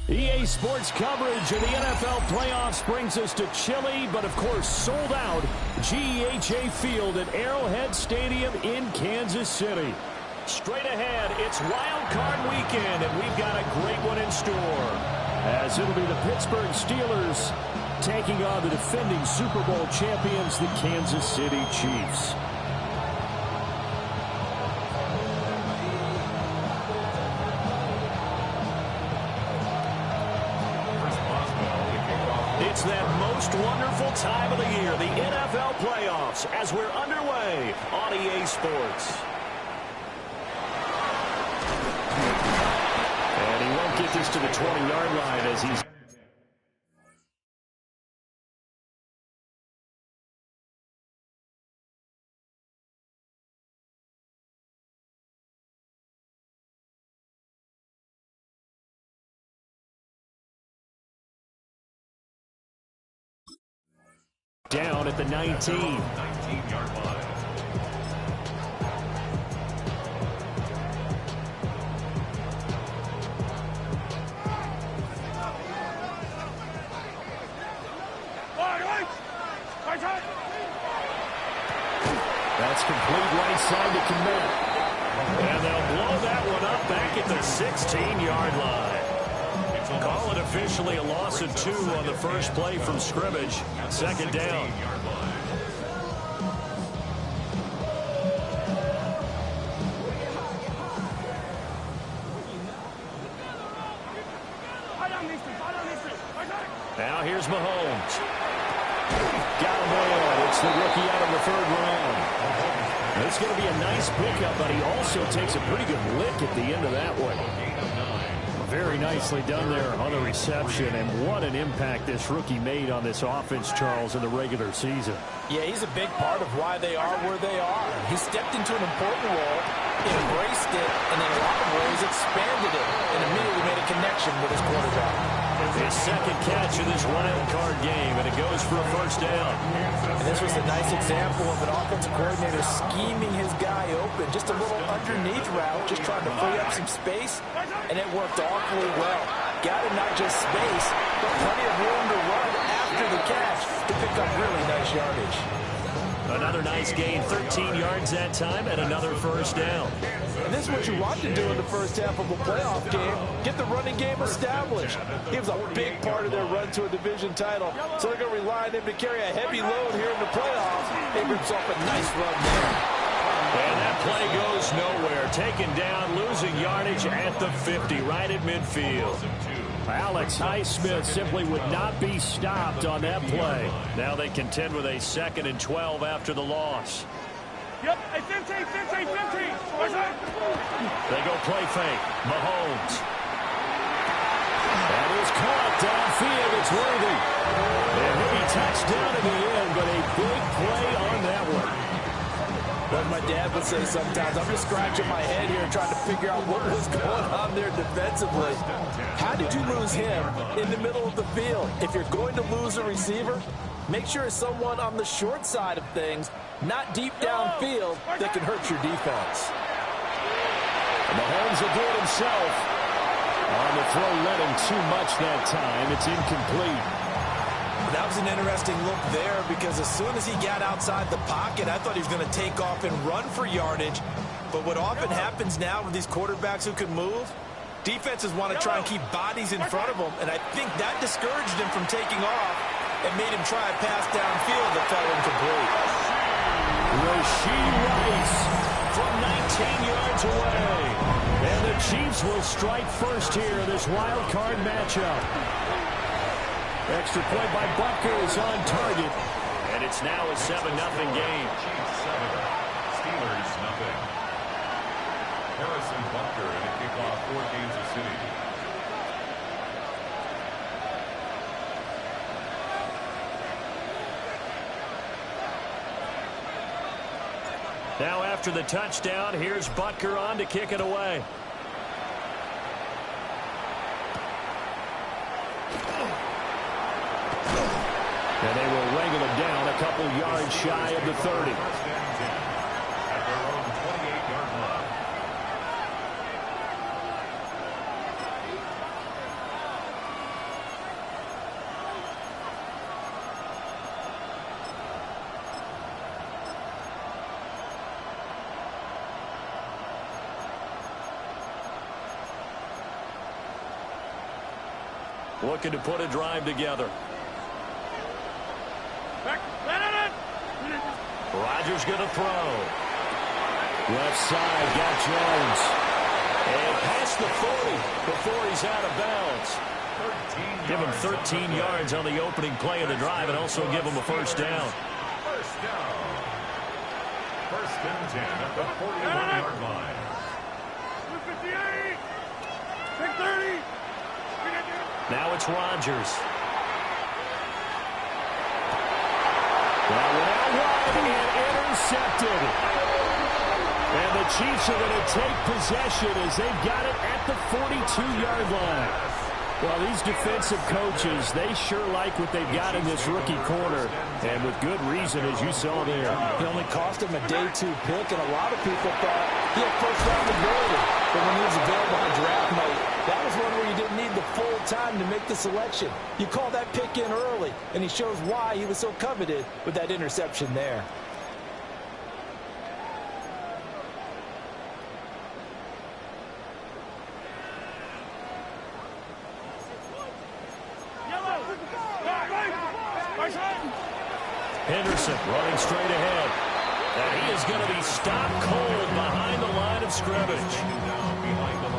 EA Sports coverage of the NFL playoffs brings us to chilly, but of course sold out GEHA Field at Arrowhead Stadium in Kansas City. Straight ahead, it's Wild Card Weekend, and we've got a great one in store, as it'll be the Pittsburgh Steelers taking on the defending Super Bowl champions, the Kansas City Chiefs. It's that most wonderful time of the year, the NFL playoffs, as we're underway on EA Sports. And he won't get this to the 20-yard line as he's... down at the 19. 19-yard line. That's complete right side to Komet. And they'll blow that one up back at the 16-yard line. Call it officially a loss of 2 on the first play from scrimmage. Second down. here's Mahomes. Got a man. It's the rookie out of the third round. It's going to be a nice pickup, but he also takes a pretty good lick at the end of that one. Very nicely done there on the reception, and what an impact this rookie made on this offense, Charles, in the regular season. Yeah, he's a big part of why they are where they are. He stepped into an important role, embraced it, and in a lot of ways expanded it, and immediately made a connection with his quarterback. His second catch of this wild card game, and it goes for a first down. And this was a nice example of an offensive coordinator scheming his guy open. Just a little underneath route, just trying to free up some space, and it worked awfully well. Got him not just space, but plenty of room to run after the catch to pick up really nice yardage. Another nice gain, 13 yards that time, and another first down. And this is what you want to do in the first half of a playoff game. Get the running game established. He was a big part of their run to a division title, so they're going to rely on him to carry a heavy load here in the playoffs. He rips off a nice run there. And that play goes nowhere. Taken down, losing yardage at the 50, right at midfield. Alex Highsmith simply would not be stopped on that play. Now they contend with a 2nd and 12 after the loss. Yep, 15. They go play fake. Mahomes. That is caught downfield. It's worthy. And maybe touchdown in the end, but a big play on that one. Like my dad would say sometimes, I'm just scratching my head here trying to figure out what was going on there defensively. How did you lose him in the middle of the field? If you're going to lose a receiver, make sure it's someone on the short side of things, not deep downfield, that can hurt your defense. Mahomes will do it himself. On the throw, led him too much that time. It's incomplete. That was an interesting look there because as soon as he got outside the pocket, I thought he was going to take off and run for yardage. But what often happens now with these quarterbacks who can move, defenses want to try and keep bodies in front of them, and I think that discouraged him from taking off and made him try a pass downfield that fell incomplete. Rashee Rice from 19 yards away. And the Chiefs will strike first here in this wild card matchup. Extra point by Butker is on target. And it's now a 7-0 game. Chiefs 7, Steelers 0. Harrison Butker in a kickoff for Kansas City. Now after the touchdown, here's Butker on to kick it away. And they will wrangle him down a couple yards shy of the 30. At their own 28-yard line. Looking to put a drive together. Rodgers going to throw. Left side, got Jones. And past the 40 before he's out of bounds. Give him 13 yards on the opening play of the drive and also give him a first down. First down. First and 10 at the 41-yard line. 630. Now it's Rodgers. That went out wide and intercepted. And the Chiefs are going to take possession as they've got it at the 42-yard line. Well, these defensive coaches, they sure like what they've got in this rookie corner. And with good reason, as you saw there. He only cost him a day 2 pick, and a lot of people thought he had first-round ability. But when he was available on draft night, that was one where you didn't need the full time to make the selection. You call that pick in early, and he shows why he was so coveted with that interception there. Henderson running straight ahead. And he is going to be stopped cold behind the line line of scrimmage.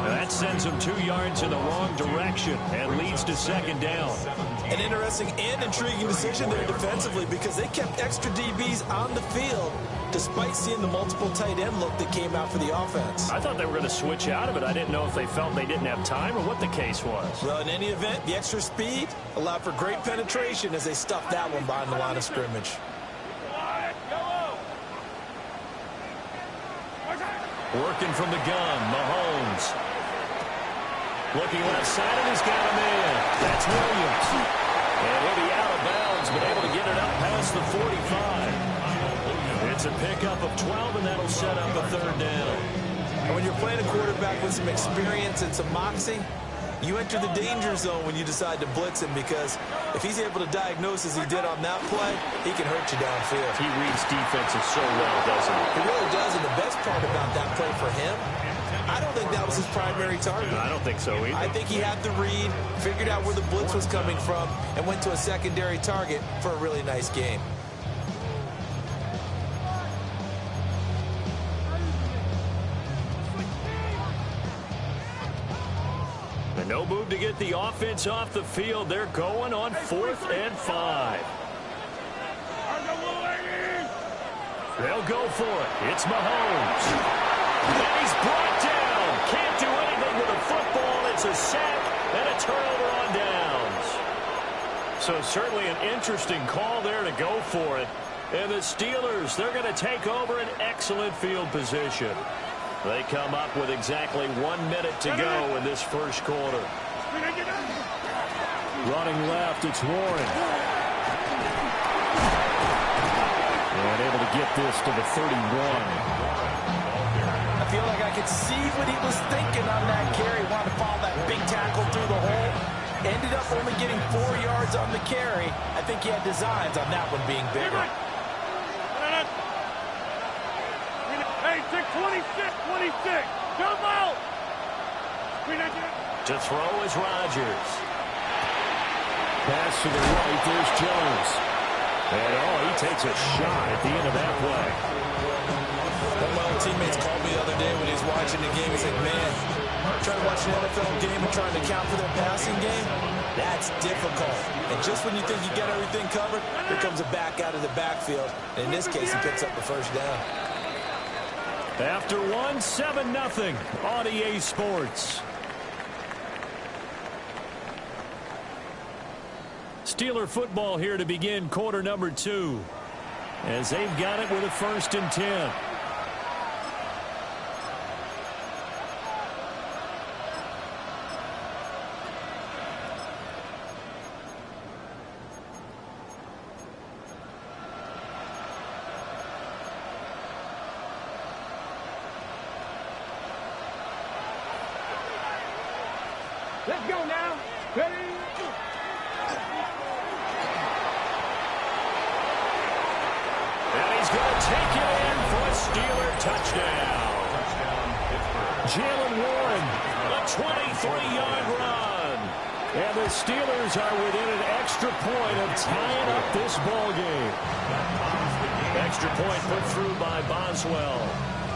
That sends them 2 yards in the wrong direction and leads to second down. An interesting and intriguing decision there defensively because they kept extra DBs on the field despite seeing the multiple tight end look that came out for the offense. I thought they were going to switch out of it. I didn't know if they felt they didn't have time or what the case was. Well, in any event, the extra speed allowed for great penetration as they stuffed that one behind the line of scrimmage. Working from the gun, Mahomes. Looking left side, and he's got a man. That's Williams. And he'll be out of bounds, but able to get it up past the 45. It's a pickup of 12, and that'll set up a third down. And when you're playing a quarterback with some experience and some moxie, you enter the danger zone when you decide to blitz him because if he's able to diagnose as he did on that play, he can hurt you downfield. He reads defenses so well, doesn't he? He really does, and the best part about that play for him, I don't think that was his primary target. I don't think so either. I think he had the read, figured out where the blitz was coming from, and went to a secondary target for a really nice game. And no move to get the offense off the field. They're going on 4th and 5. They'll go for it. It's Mahomes. And he's brought down. Can't do anything with a football. It's a sack and a turnover on downs. So certainly an interesting call there to go for it. And the Steelers, they're going to take over an excellent field position. They come up with exactly 1 minute to go in this first quarter. Running left, it's Warren. And able to get this to the 31. I feel like I could see what he was thinking on that carry. Wanted to follow that big tackle through the hole. Ended up only getting 4 yards on the carry. I think he had designs on that one being bigger. Hey, 26. Come out. To throw is Rodgers. Pass to the right, there's Jones. And, he takes a shot at the end of that play. One of my old teammates called me the other day when he was watching the game. He's like, man, trying to watch an NFL game and trying to account for their passing game, that's difficult. And just when you think you get everything covered, here comes a back out of the backfield. And in this case, he picks up the first down. After 7-0 on EA Sports. Steeler football here to begin quarter number 2. As they've got it with a 1st and 10. Let's go now. Ready? And he's going to take it in for a Steeler touchdown. Jalen Warren, a 23-yard run. And the Steelers are within an extra point of tying up this ball game. Extra point put through by Boswell.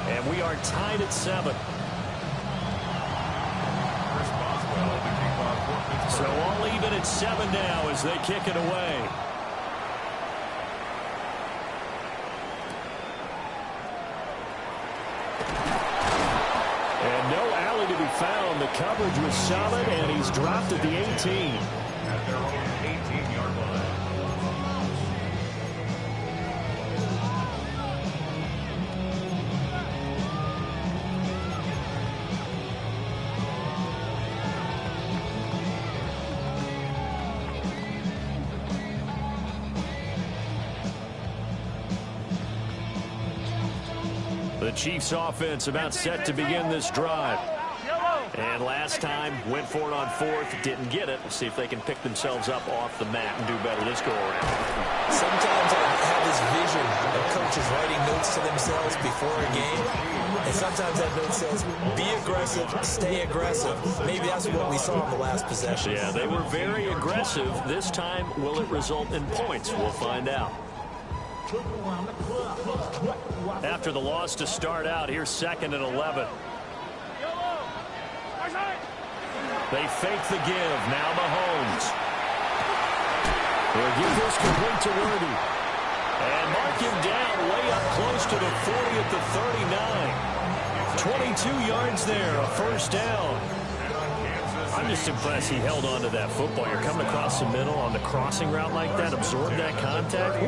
And we are tied at 7. So all even at 7 now as they kick it away. And no alley to be found. The coverage was solid, and he's dropped at the 18. At their own 18-yard line. The Chiefs offense about set to begin this drive. And last time, went for it on 4th, didn't get it. We'll see if they can pick themselves up off the mat and do better this go-around. Sometimes I have this vision of coaches writing notes to themselves before a game. And sometimes that note says, be aggressive, stay aggressive. Maybe that's what we saw in the last possession. Yeah, they were very aggressive. This time, will it result in points? We'll find out. After the loss to start out, here's 2nd and 11. They fake the give. Now Mahomes. They'll give this complete to Worthy. And mark him down way up close to the 40 at the 39. 22 yards there, a first down. I'm just impressed he held on to that football. You're coming across the middle on the crossing route like that, absorb that contact.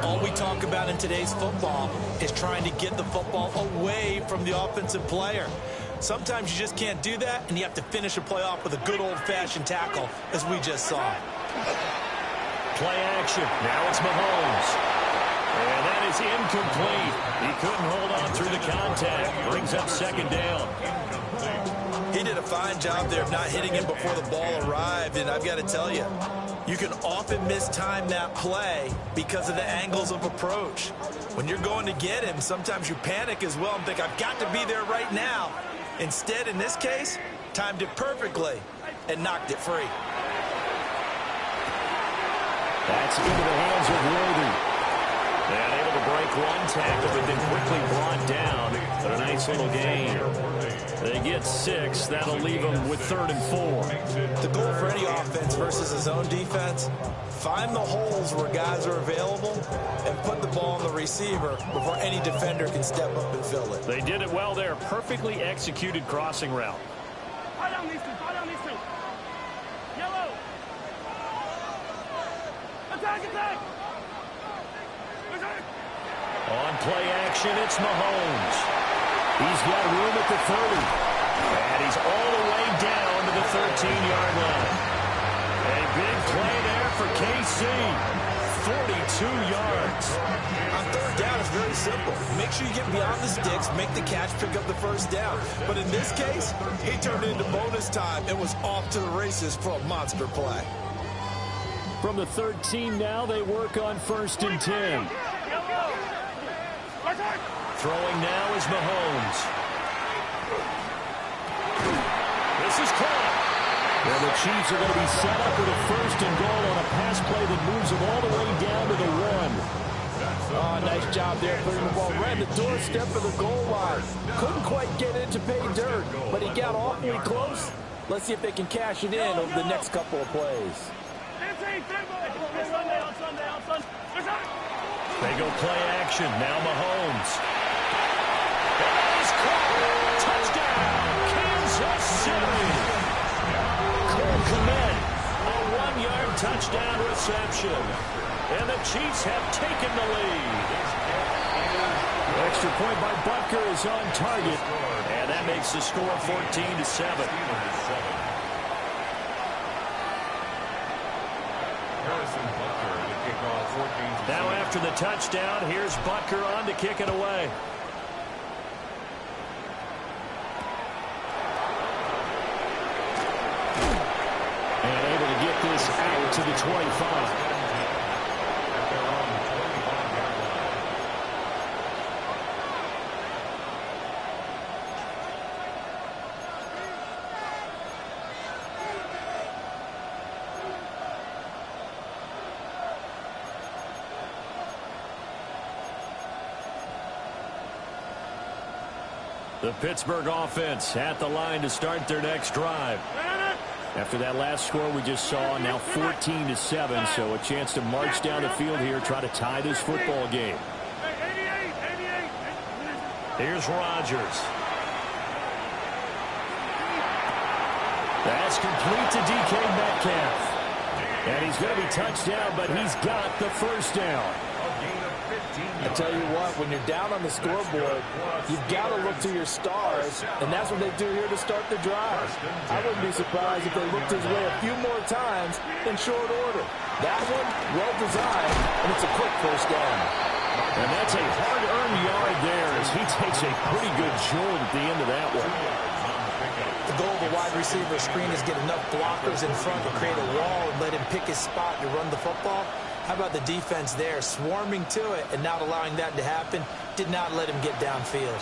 All we talk about in today's football is trying to get the football away from the offensive player. Sometimes you just can't do that, and you have to finish a play off with a good old-fashioned tackle, as we just saw. Play action. Now it's Mahomes. And that is incomplete. He couldn't hold on through the contact. Brings up 2nd down. He did a fine job there of not hitting him before the ball arrived, and I've got to tell you, you can often mistime that play because of the angles of approach. When you're going to get him, sometimes you panic as well and think, I've got to be there right now. Instead, in this case, timed it perfectly and knocked it free. That's into the hands of Worthy. And able to break one tackle, but then quickly brought down. But a nice little gain. They get 6. That'll leave them with 3rd and 4. The goal for any offense versus his own defense, find the holes where guys are available and put the ball on the receiver before any defender can step up and fill it. They did it well there. Perfectly executed crossing route. Yellow. Attack. On play action, it's Mahomes. He's got room at the 30. And he's all the way down to the 13-yard line. A big play there for KC. 42 yards. On 3rd down, it's very simple. Make sure you get beyond the sticks, make the catch, pick up the first down. But in this case, he turned it into bonus time and was off to the races for a monster play. From the 13 now, they work on 1st and 10. Throwing now is Mahomes. This is caught. And the Chiefs are going to be set up with a 1st and goal on a pass play that moves them all the way down to the 1. Oh, nice job there putting the ball right at the doorstep of the goal line. Couldn't quite get it to pay dirt, but he got awfully close. Let's see if they can cash it in over the next couple of plays. They go play action. Now Mahomes. He's caught. Touchdown, Kansas City. Cole Kmet, a 1-yard touchdown reception. And the Chiefs have taken the lead. Extra point by Butker is on target. And that makes the score 14-7. Now after the touchdown, here's Butker on to kick it away. And able to get this out to the 25. The Pittsburgh offense at the line to start their next drive. After that last score we just saw, now 14-7, so a chance to march down the field here, try to tie this football game. Here's Rodgers. That's complete to DK Metcalf. And he's going to be touched down, but he's got the first down. I tell you what, when you're down on the scoreboard, you've got to look to your stars, and that's what they do here to start the drive. I wouldn't be surprised if they looked his way a few more times in short order. That one, well designed, and it's a quick first down. And that's a hard-earned yard there as he takes a pretty good jolt at the end of that one. The goal of a wide receiver screen is get enough blockers in front to create a wall and let him pick his spot to run the football. How about the defense there, swarming to it and not allowing that to happen? Did not let him get downfield.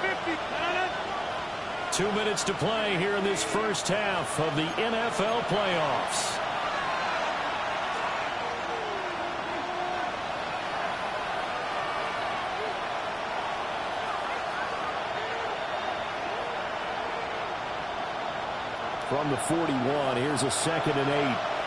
$50. 2 minutes to play here in this first half of the NFL playoffs. from the 41. Here's a 2nd and 8.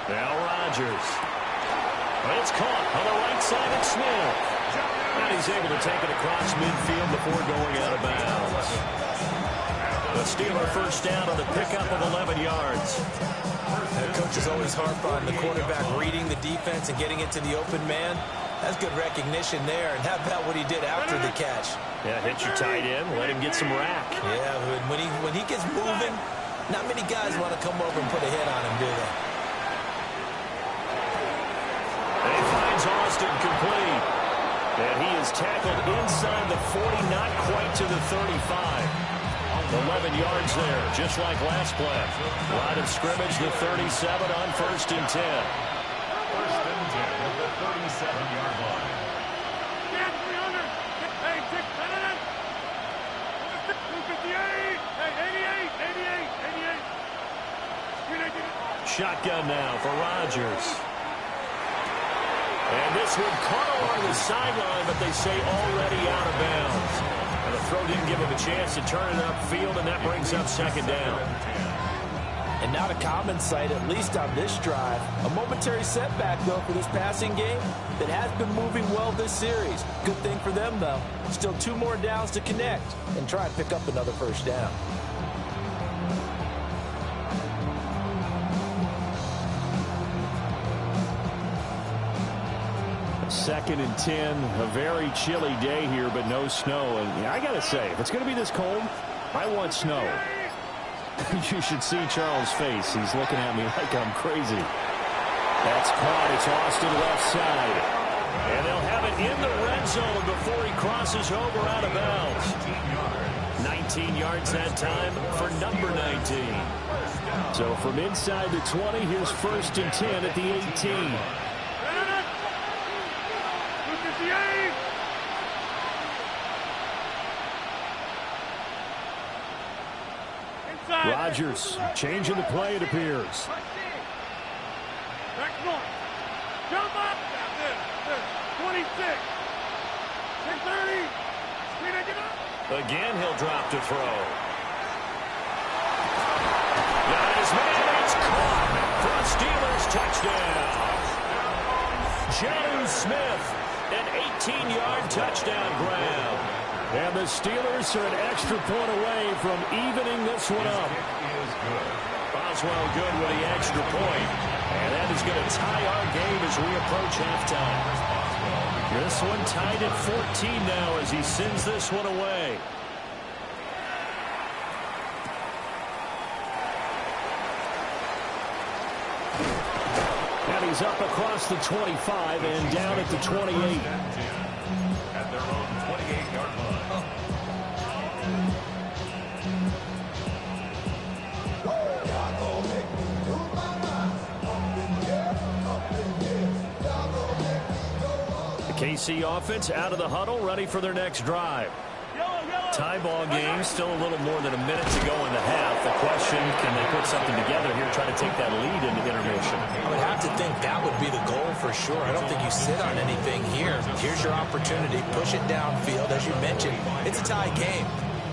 Now Rodgers. It's caught on the right side of Smith. And he's able to take it across midfield before going out of bounds. The Steeler first down on the pickup of 11 yards. The coach is always harp on the quarterback reading the defense and getting into the open man. That's good recognition there. And how about what he did after the catch? Yeah, hit your tight end, let him get some rack. Yeah, when he gets moving, not many guys want to come over and put a hit on him, do they? And he finds Austin complete. And he is tackled inside the 40, not quite to the 35. 11 yards there, just like last play. Line of scrimmage, the 37 on 1st and 10. 1st and 10 at the 37-yard line. Shotgun now for Rodgers. And this one caught along the sideline, but they say already out of bounds. And the throw didn't give him a chance to turn it upfield, and that brings up 2nd down. And not a common sight, at least on this drive. A momentary setback, though, for this passing game that has been moving well this series. Good thing for them, though. Still 2 more downs to connect and try and pick up another 1st down. Second and 10, a very chilly day here, but no snow. And I got to say, if it's going to be this cold, I want snow. You should see Charles' face. He's looking at me like I'm crazy. That's caught. It's Austin left side. And they'll have it in the red zone before he crosses over out of bounds. 19 yards that time for number 19. So from inside the 20, here's 1st and 10 at the 18. Rodgers changing the play, it appears. Jump up! 26. 10-30. Again, he'll drop to throw. Got his man, it's caught for a Steelers touchdown. Jonnu Smith, an 18-yard touchdown grab. And the Steelers are an extra point away from evening this one up. Boswell good with the extra point. And that is going to tie our game as we approach halftime. This one tied at 14 now as he sends this one away. And he's up across the 25 and down at the 28. At their own 28-yard line. KC offense out of the huddle, ready for their next drive. Tie ball game, still a little more than a minute to go in the half. The question, can they put something together here, try to take that lead into intermission? I would have to think that would be the goal for sure. I don't think you sit on anything here. Here's your opportunity. Push it downfield. As you mentioned, it's a tie game.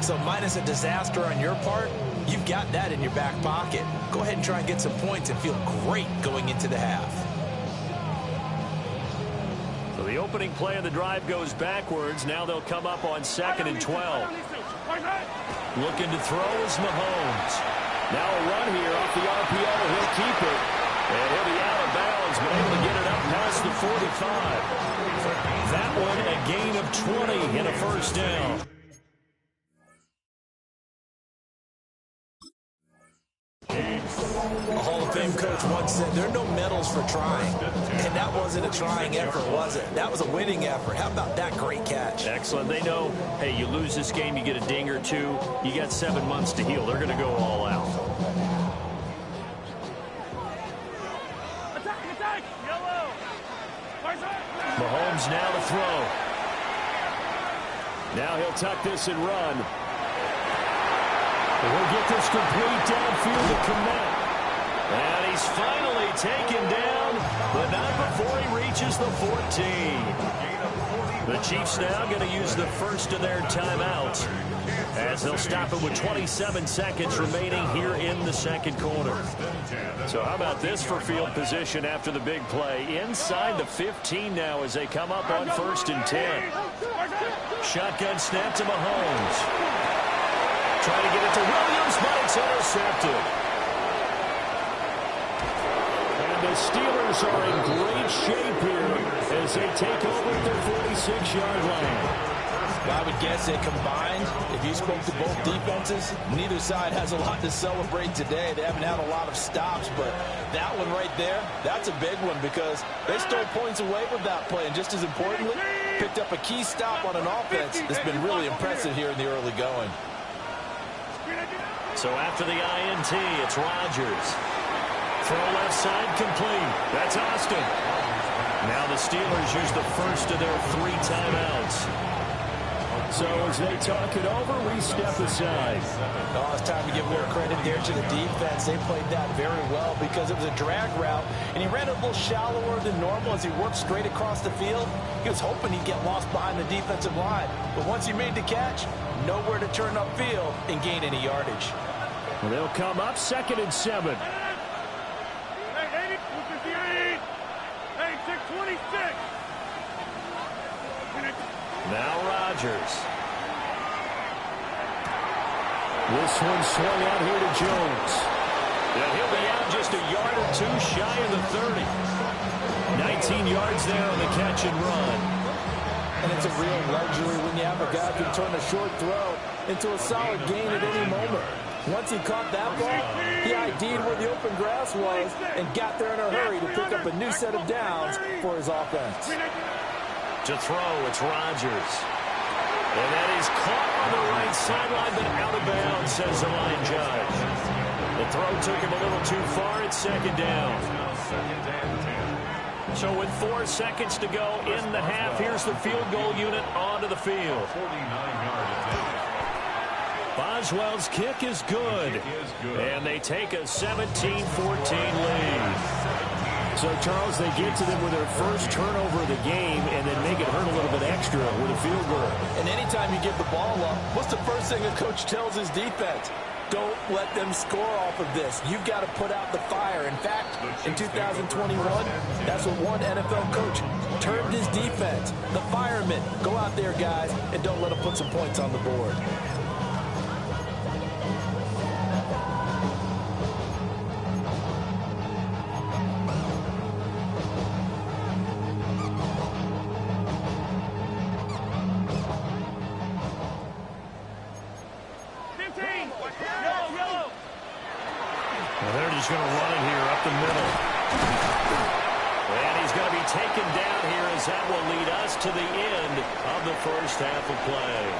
So minus a disaster on your part, you've got that in your back pocket. Go ahead and try and get some points and feel great going into the half. The opening play of the drive goes backwards. Now they'll come up on 2nd and 12. Looking to throw is Mahomes. Now a run here off the RPO. He'll keep it. And he'll be out of bounds, but able to get it up past the 45. That one a gain of 20 and a 1st down. A Hall of Fame coach once said there are no medals for trying. And that wasn't a trying effort, was it? That was a winning effort. How about that great catch? Excellent. They know, hey, you lose this game, you get a ding or two. You got 7 months to heal. They're going to go all out. Attack! Yellow! Mahomes now to throw. Now he'll tuck this and run. We'll get this complete downfield to connect. And he's finally taken down, but not before he reaches the 14. The Chiefs now going to use the first of their timeouts as they'll stop it with 27 seconds remaining here in the second quarter. So how about this for field position after the big play? Inside the 15 now as they come up on 1st and 10. Shotgun snap to Mahomes. Trying to get it to Williams, but it's intercepted. And the Steelers are in great shape here as they take over at their 46-yard line. I would guess they combined. If you spoke to both defenses, neither side has a lot to celebrate today. They haven't had a lot of stops, but that one right there, that's a big one because they stole points away with that play. And just as importantly, picked up a key stop on an offense that's been really impressive here in the early going. So after the INT, it's Rodgers. Throw left side complete. That's Austin. Now the Steelers use the first of their 3 timeouts. So as they talk it over, we step aside. Oh, it's time to give more credit there to the defense. They played that very well because it was a drag route, and he ran a little shallower than normal as he worked straight across the field. He was hoping he'd get lost behind the defensive line. But once he made the catch, nowhere to turn upfield and gain any yardage. Well, they'll come up 2nd and 7. Now Rodgers. This one swung out here to Jones. Yeah, he'll be out just a yard or 2 shy of the 30. 19 yards there on the catch and run. And it's a real luxury when you have a guy who can turn a short throw into a solid gain at any moment. Once he caught that ball, he ID'd where the open grass was and got there in a hurry to pick up a new set of downs for his offense. To throw, it's Rodgers. And that is caught on the right sideline, but out of bounds, says the line judge. The throw took him a little too far. It's 2nd down. So with 4 seconds to go in the half, here's the field goal unit onto the field. Boswell's kick is good. And they take a 17-14 lead. So, Charles, they get to them with their first turnover of the game and then make it hurt a little bit extra with a field goal. And anytime you give the ball up, what's the first thing a coach tells his defense? Don't let them score off of this. You've got to put out the fire. In fact, in 2021, that's what one NFL coach termed his defense. The firemen. Go out there, guys, and don't let them put some points on the board. They're just going to run it here up the middle. And he's going to be taken down here as that will lead us to the end of the first half of play.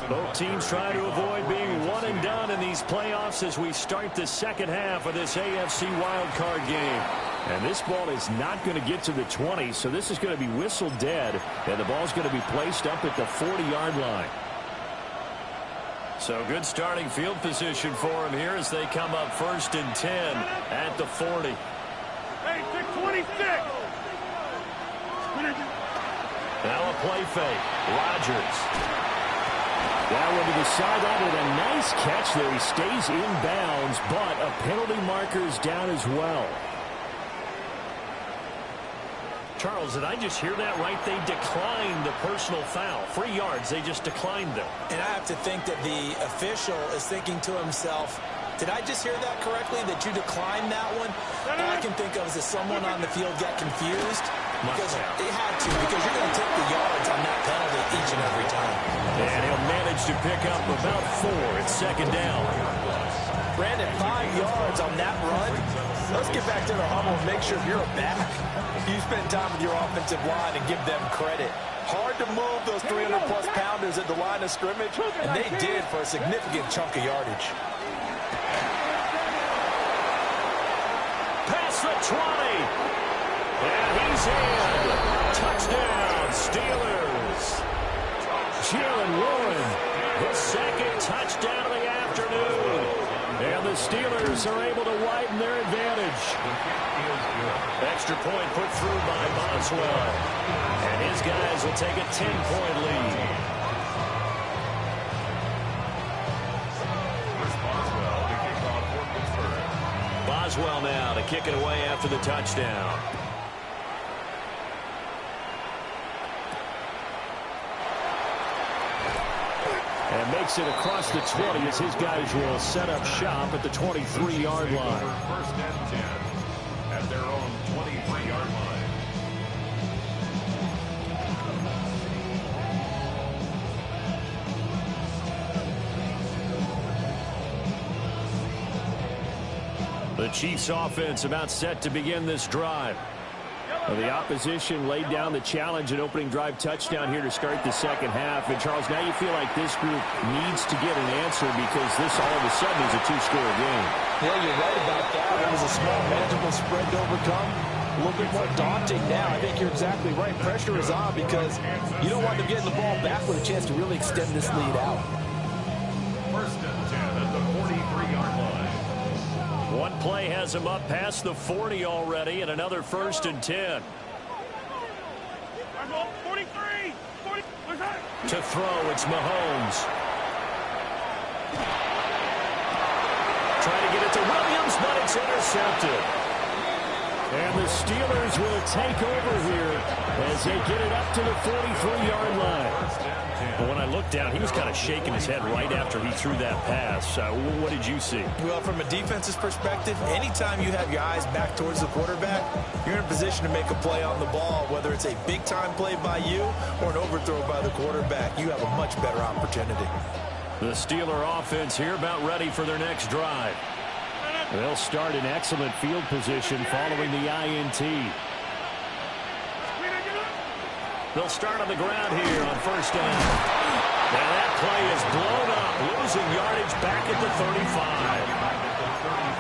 Both teams try to avoid being one and done in these playoffs as we start the second half of this AFC wildcard game. And this ball is not going to get to the 20, so this is going to be whistled dead, and the ball's going to be placed up at the 40-yard line. So good starting field position for him here as they come up 1st and 10 at the 40. Hey, 626. Now a play fake. Rodgers. That one to the sideline with a nice catch there. He stays in bounds, but a penalty marker is down as well. Charles, did I just hear that right? They declined the personal foul. 3 yards, they just declined them. And I have to think that the official is thinking to himself, did I just hear that correctly, that you declined that one? All I can think of is that someone on the field got confused. Because they had to, because you're going to take the yards on that penalty each and every time. And he'll manage to pick up about 4. It's 2nd down. Brandon, 5 yards on that run. Let's get back to the huddle and make sure you're a back. You spend time with your offensive line and give them credit. Hard to move those 300-plus pounders at the line of scrimmage, and they did for a significant chunk of yardage. Past the 20. And he's in. Touchdown, Steelers. Jalen Warren, his second touchdown of the afternoon. And the Steelers are able to widen their advantage. Extra point put through by Boswell. And his guys will take a 10-point lead. Boswell now to kick it away after the touchdown. And makes it across the 20 as his guys will set up shop at the 23-yard line. First and 10 at their own 23-yard line. The Chiefs offense about set to begin this drive. Well, the opposition laid down the challenge, an opening drive touchdown here to start the second half. And, Charles, now you feel like this group needs to get an answer because this all of a sudden is a two-score game. Yeah, you're right about that. It was a small, manageable spread to overcome. A little bit more daunting now. I think you're exactly right. Pressure is on because you don't want them getting the ball back with a chance to really extend this lead out. First and 10 at the 43-yard line. One play has him up past the 40 already, and another first and 10. 43. 40. To throw, it's Mahomes. Trying to get it to Williams, but it's intercepted. And the Steelers will take over here as they get it up to the 43-yard line. But when I looked down, he was kind of shaking his head right after he threw that pass. What did you see? Well, from a defense's perspective, anytime you have your eyes back towards the quarterback, you're in a position to make a play on the ball, whether it's a big-time play by you or an overthrow by the quarterback. You have a much better opportunity. The Steeler offense here about ready for their next drive. They'll start in excellent field position following the INT. They'll start on the ground here on first down. Now that play is blown up, losing yardage back at the 35.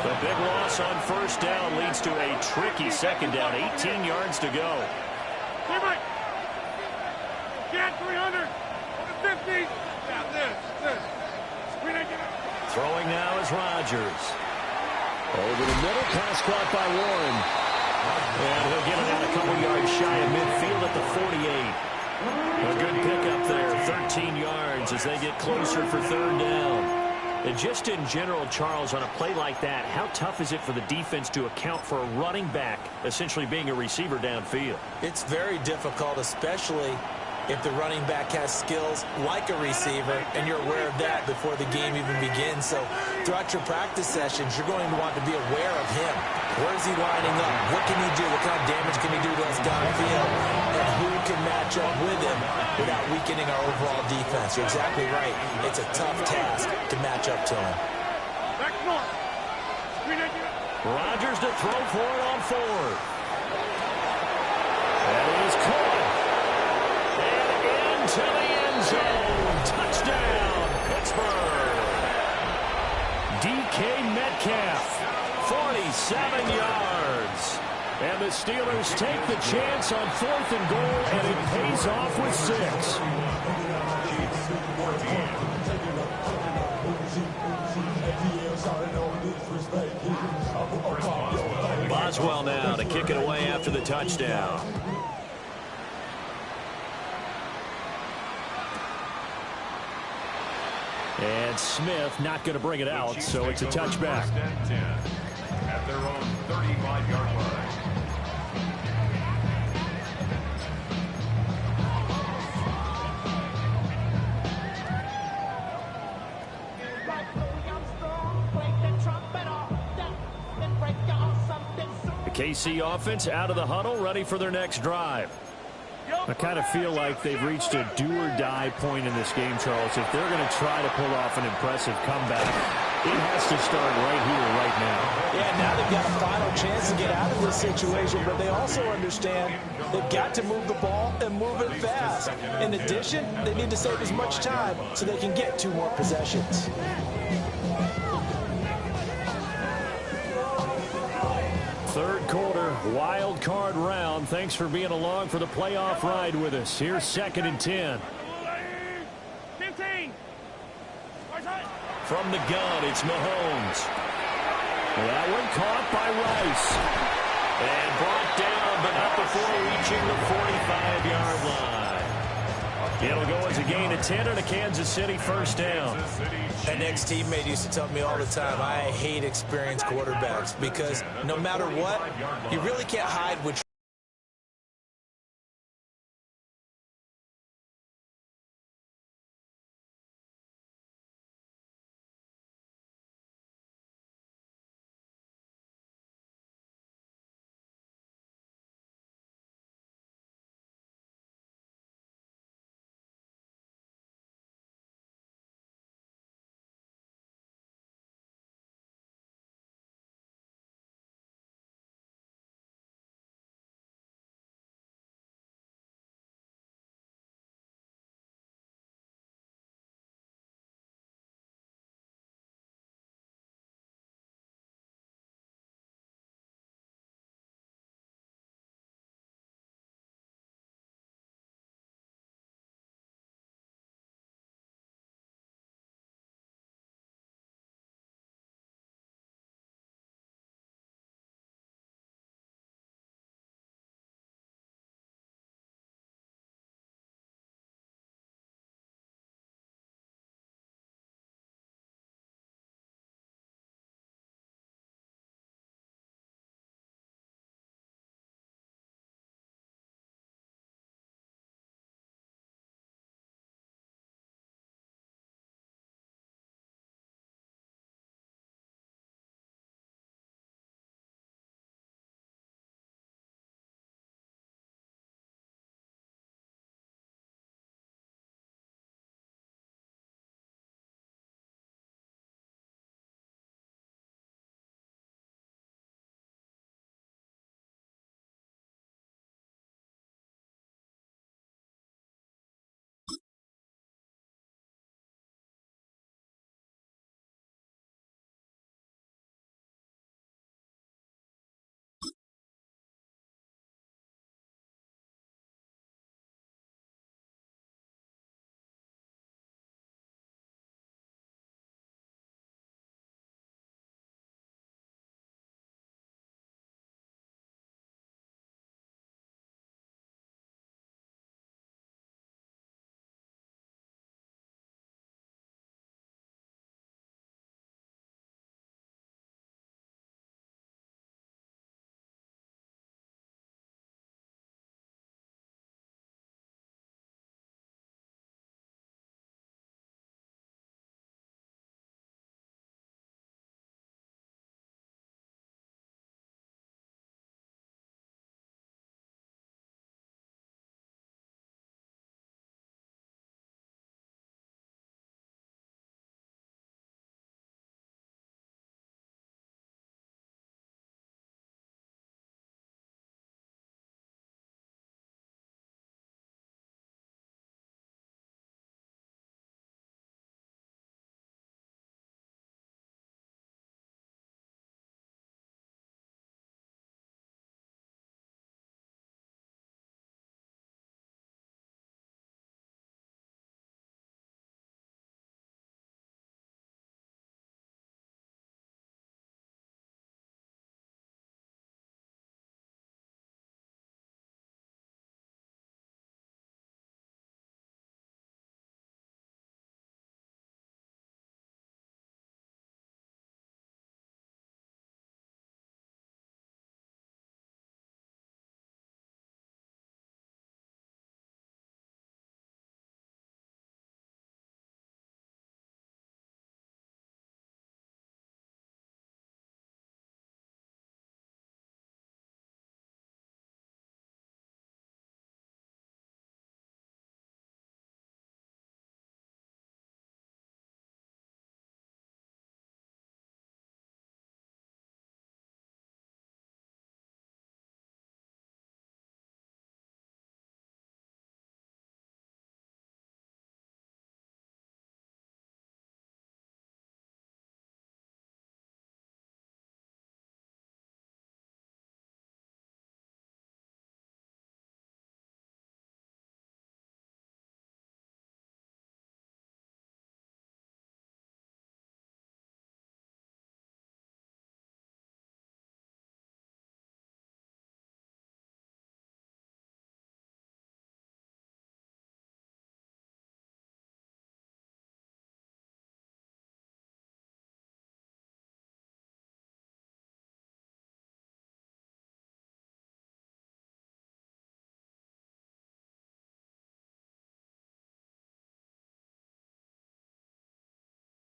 The big loss on first down leads to a tricky second down, 18 yards to go. Get 300. 50. This. Throwing now is Rodgers. Over the middle, pass caught by Warren. And he'll get it out a couple yards shy of midfield at the 48. A good pickup there, 13 yards as they get closer for third down. And just in general, Charles, on a play like that, how tough is it for the defense to account for a running back essentially being a receiver downfield? It's very difficult, especially if the running back has skills like a receiver, and you're aware of that before the game even begins. So throughout your practice sessions, you're going to want to be aware of him. Where is he lining up? What can he do? What kind of damage can he do to us downfield? And who can match up with him without weakening our overall defense? You're exactly right. It's a tough task to match up to him. Rodgers to throw for it on fourth. That is caught. To the end zone. Touchdown, Pittsburgh. DK Metcalf, 47 yards. And the Steelers take the chance on fourth and goal, and it pays off with 6. Boswell now to kick it away after the touchdown. And Smith not going to bring it out, so it's a touchback. First and 10 at their own 35-yard line. The KC offense out of the huddle, ready for their next drive. I kind of feel like they've reached a do-or-die point in this game, Charles. If they're going to try to pull off an impressive comeback, it has to start right here, right now. Yeah, now they've got a final chance to get out of this situation, but they also understand they've got to move the ball and move it fast. In addition, they need to save as much time so they can get 2 more possessions. Third quarter wild card round. Thanks for being along for the playoff ride with us. Here's 2nd and 10. 15. From the gun, it's Mahomes. That one caught by Rice. And brought down, but not before reaching the 45-yard line. It'll go as a gain of 10 and a Kansas City first down. An ex-teammate used to tell me all the time, I hate experienced quarterbacks because no matter what, you really can't hide which